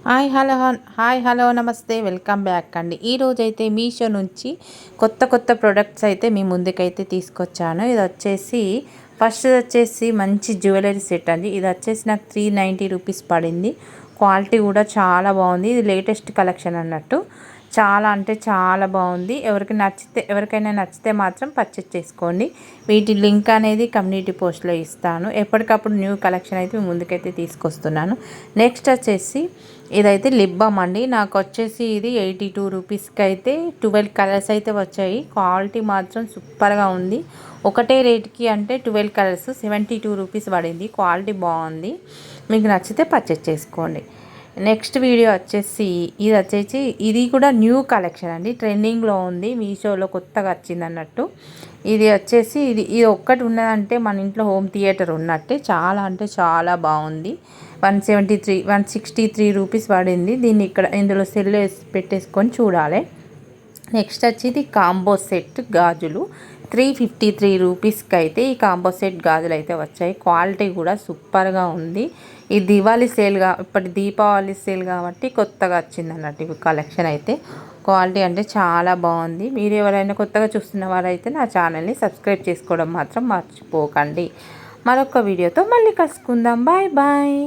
Hi hello నమస్తే, welcome back అండి. ఈరోజైతే మీషో నుంచి కొత్త ప్రొడక్ట్స్ అయితే మీ ముందుకైతే తీసుకొచ్చాను. ఇది వచ్చేసి ఫస్ట్ వచ్చేసి మంచి జ్యువెలరీ సెట్ అండి. ఇది వచ్చేసి నాకు 390 రూపీస్ పడింది. క్వాలిటీ కూడా చాలా బాగుంది. ఇది లేటెస్ట్ కలెక్షన్ అన్నట్టు. చాలా అంటే చాలా బాగుంది. ఎవరికైనా నచ్చితే మాత్రం పర్చేస్ చేసుకోండి. వీటి లింక్ అనేది కమ్యూనిటీ పోస్ట్లో ఇస్తాను. ఎప్పటికప్పుడు న్యూ కలెక్షన్ అయితే మీ ముందుకైతే తీసుకొస్తున్నాను. నెక్స్ట్ వచ్చేసి ఇదైతే లిప్ బామ్ అండి. నాకు వచ్చేసి ఇది 82 రూపీస్కి అయితే 12 కలర్స్ అయితే వచ్చాయి. క్వాలిటీ మాత్రం సూపర్గా ఉంది. ఒకటే రేట్కి అంటే 12 కలర్స్ 72 రూపీస్ పడింది. క్వాలిటీ బాగుంది. మీకు నచ్చితే పర్చేస్ చేసుకోండి. నెక్స్ట్ వీడియో వచ్చేసి ఇది కూడా న్యూ కలెక్షన్ అండి. ట్రెండింగ్లో ఉంది, మీషోలో కొత్తగా వచ్చింది అన్నట్టు. ఇది వచ్చేసి ఇది ఒక్కటి ఉన్నదంటే మన ఇంట్లో హోమ్ థియేటర్ ఉన్నట్టే. చాలా అంటే చాలా బాగుంది. 163 రూపీస్ పడింది. దీన్ని ఇందులో సెల్ పెట్టేసుకొని చూడాలి. నెక్స్ట్ వచ్చి ఇది కాంబో సెట్ గాజులు 353 రూపీస్కి అయితే ఈ కాంబో సెట్ గాజులు అయితే వచ్చాయి. క్వాలిటీ కూడా సూపర్గా ఉంది. ఈ ఇప్పటి దీపావళి సేల్ కాబట్టి కొత్తగా వచ్చింది అన్నట్టు ఈ కలెక్షన్ అయితే. క్వాలిటీ అంటే చాలా బాగుంది. మీరు ఎవరైనా కొత్తగా చూస్తున్న వారైతే నా ఛానల్ని సబ్స్క్రైబ్ చేసుకోవడం మాత్రం మర్చిపోకండి. మరొక వీడియోతో మళ్ళీ కలుసుకుందాం. Bye bye.